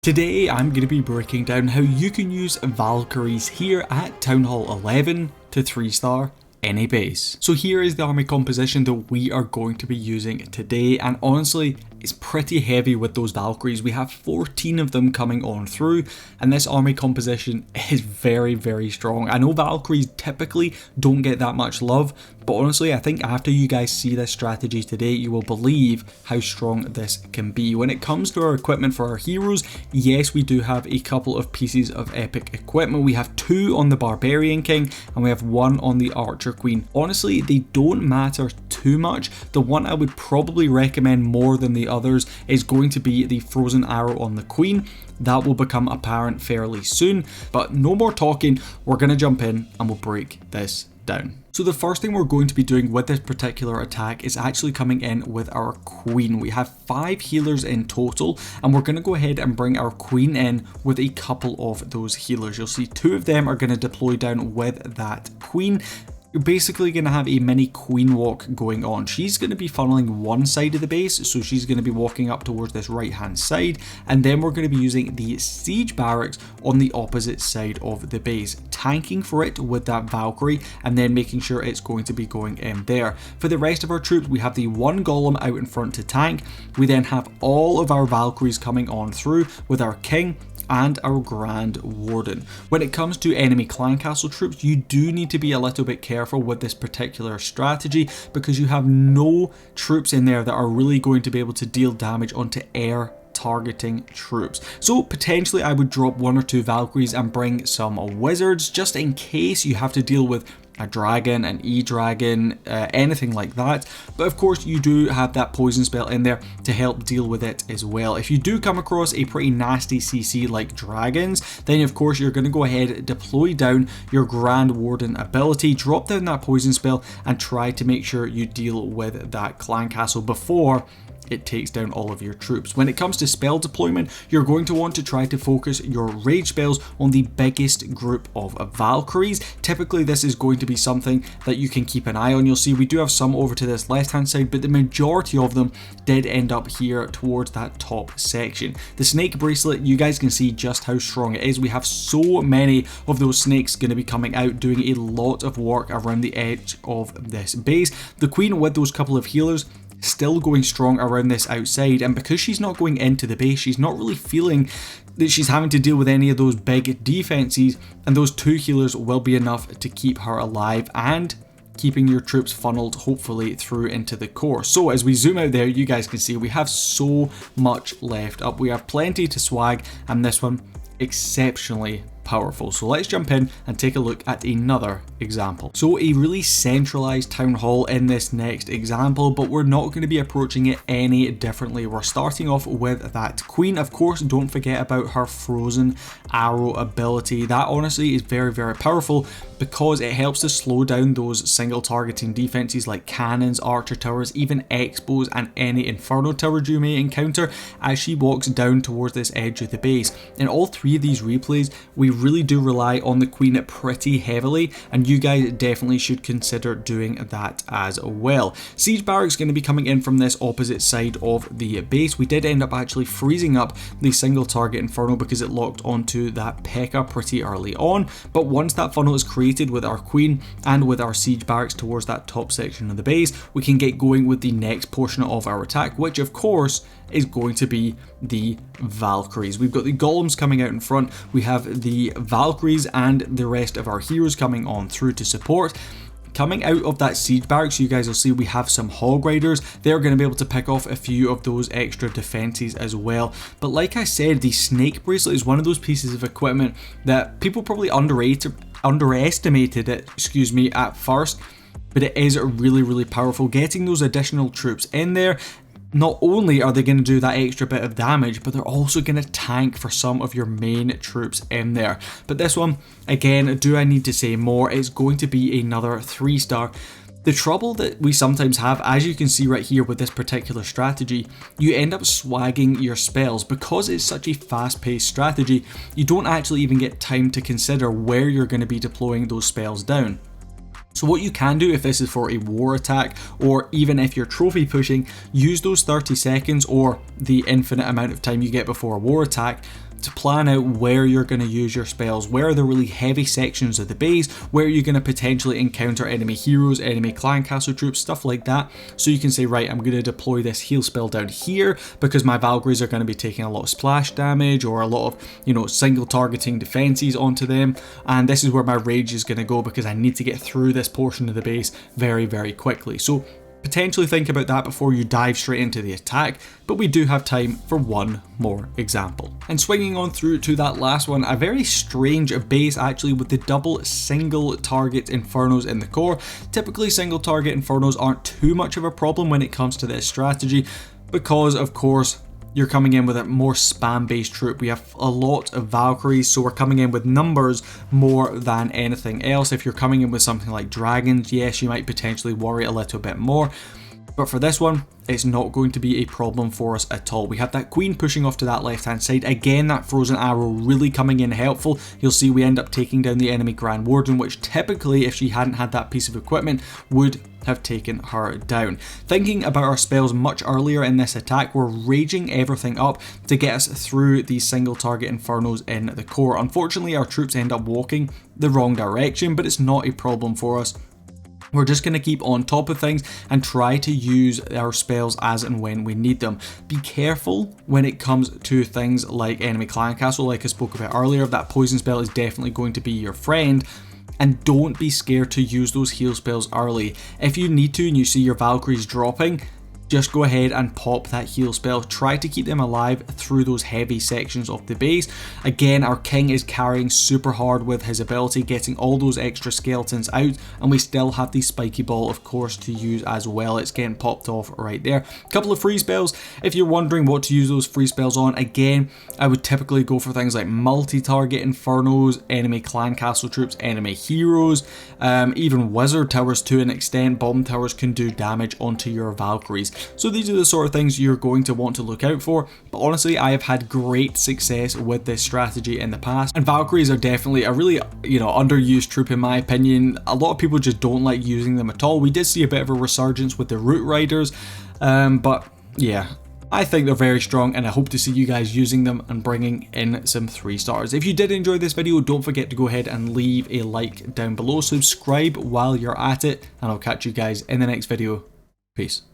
Today I'm going to be breaking down how you can use Valkyries here at Townhall 11 to 3-star any base. So here is the army composition that we are going to be using today, and honestly it's pretty heavy with those Valkyries. We have 14 of them coming on through, and this army composition is very strong. I know Valkyries typically don't get that much love, but honestly I think after you guys see this strategy today you will believe how strong this can be. When it comes to our equipment for our heroes, yes, we do have a couple of pieces of epic equipment. We have 2 on the Barbarian King and we have 1 on the Archer Queen. Honestly, they don't matter too much. The one I would probably recommend more than the others is going to be the Frozen Arrow on the Queen. That will become apparent fairly soon, but no more talking, we're going to jump in and we'll break this down. So the first thing we're going to be doing with this particular attack is actually coming in with our Queen. We have 5 healers in total, and we're going to go ahead and bring our Queen in with a couple of those healers. You'll see 2 of them are going to deploy down with that Queen. You're basically going to have a mini queen walk going on. She's going to be funneling one side of the base, so she's going to be walking up towards this right hand side, and then we're going to be using the siege barracks on the opposite side of the base, tanking for it with that Valkyrie and then making sure it's going to be going in there. For the rest of our troops, we have the 1 golem out in front to tank. We then have all of our Valkyries coming on through with our king and our Grand Warden. When it comes to enemy clan castle troops, you do need to be a little bit careful with this particular strategy because you have no troops in there that are really going to be able to deal damage onto air targeting troops. So potentially I would drop 1 or 2 Valkyries and bring some wizards just in case you have to deal with a dragon, an e-dragon, anything like that. But of course you do have that poison spell in there to help deal with it as well. If you do come across a pretty nasty CC like dragons, then of course you're going to go ahead, deploy down your Grand Warden ability, drop down that poison spell and try to make sure you deal with that clan castle before it takes down all of your troops. When it comes to spell deployment, you're going to want to try to focus your rage spells on the biggest group of Valkyries. Typically this is going to be something that you can keep an eye on. You'll see we do have some over to this left hand side, but the majority of them did end up here towards that top section. The snake bracelet, you guys can see just how strong it is. We have so many of those snakes going to be coming out doing a lot of work around the edge of this base. The Queen with those couple of healers still going strong around this outside, and because she's not going into the base, she's not really feeling that she's having to deal with any of those big defenses, and those 2 healers will be enough to keep her alive and keeping your troops funneled hopefully through into the core. So as we zoom out there, you guys can see we have so much left up. We have plenty to swag, and this one exceptionally powerful. So let's jump in and take a look at another example. So a really centralized town hall in this next example, but we're not going to be approaching it any differently. We're starting off with that Queen. Of course, don't forget about her Frozen Arrow ability. That honestly is very powerful because it helps to slow down those single targeting defenses like cannons, archer towers, even X-bows and any inferno towers you may encounter as she walks down towards this edge of the base. In all 3 of these replays, we really do rely on the Queen pretty heavily, and you guys definitely should consider doing that as well. Siege Barracks going to be coming in from this opposite side of the base. We did end up actually freezing up the single target Inferno because it locked onto that P.E.K.K.A pretty early on, but once that funnel is created with our Queen and with our Siege Barracks towards that top section of the base, we can get going with the next portion of our attack, which of course is going to be the Valkyries. We've got the golems coming out in front, we have the Valkyries and the rest of our heroes coming on through to support. Coming out of that siege barracks, you guys will see we have some hog riders. They're going to be able to pick off a few of those extra defenses as well. But like I said, the snake bracelet is one of those pieces of equipment that people probably underestimated it, at first, but it is really powerful. Getting those additional troops in there, not only are they going to do that extra bit of damage, but they're also going to tank for some of your main troops in there. But this one, again, do I need to say more? It's going to be another 3-star. The trouble that we sometimes have, as you can see right here with this particular strategy, you end up swagging your spells. Because it's such a fast-paced strategy, you don't actually even get time to consider where you're going to be deploying those spells down. So what you can do if this is for a war attack, or even if you're trophy pushing, use those 30 seconds or the infinite amount of time you get before a war attack to plan out where you're going to use your spells, where are the really heavy sections of the base, where you're going to potentially encounter enemy heroes, enemy clan castle troops, stuff like that. So you can say, right, I'm going to deploy this heal spell down here because my Valkyries are going to be taking a lot of splash damage or a lot of, you know, single targeting defenses onto them, and this is where my rage is going to go because I need to get through this portion of the base very, very quickly. So potentially think about that before you dive straight into the attack, but we do have time for one more example. And swinging on through to that last one, a very strange base actually with the double single target infernos in the core. Typically single target infernos aren't too much of a problem when it comes to this strategy because of course you're coming in with a more spam based troop. We have a lot of Valkyries, so we're coming in with numbers more than anything else. If you're coming in with something like dragons, yes, you might potentially worry a little bit more, but for this one, it's not going to be a problem for us at all. We have that queen pushing off to that left hand side. Again, that frozen arrow really coming in helpful. You'll see we end up taking down the enemy Grand Warden, which typically, if she hadn't had that piece of equipment, would have taken her down. Thinking about our spells much earlier in this attack, we're raging everything up to get us through these single target infernos in the core. Unfortunately, our troops end up walking the wrong direction, but it's not a problem for us. We're just going to keep on top of things and try to use our spells as and when we need them. Be careful when it comes to things like enemy clan castle, like I spoke about earlier. That poison spell is definitely going to be your friend. And don't be scared to use those heal spells early. If you need to and you see your Valkyries dropping, just go ahead and pop that heal spell. Try to keep them alive through those heavy sections of the base. Again, our king is carrying super hard with his ability, getting all those extra skeletons out, and we still have the spiky ball, of course, to use as well. It's getting popped off right there. A couple of free spells. If you're wondering what to use those free spells on, again, I would typically go for things like multi-target infernos, enemy clan castle troops, enemy heroes, even wizard towers to an extent. Bomb towers can do damage onto your Valkyries. So these are the sort of things you're going to want to look out for, but honestly I have had great success with this strategy in the past, and Valkyries are definitely a really, underused troop in my opinion. A lot of people just don't like using them at all. We did see a bit of a resurgence with the Root Riders, but yeah, I think they're very strong and I hope to see you guys using them and bringing in some 3 stars. If you did enjoy this video, don't forget to go ahead and leave a like down below, subscribe while you're at it, and I'll catch you guys in the next video. Peace.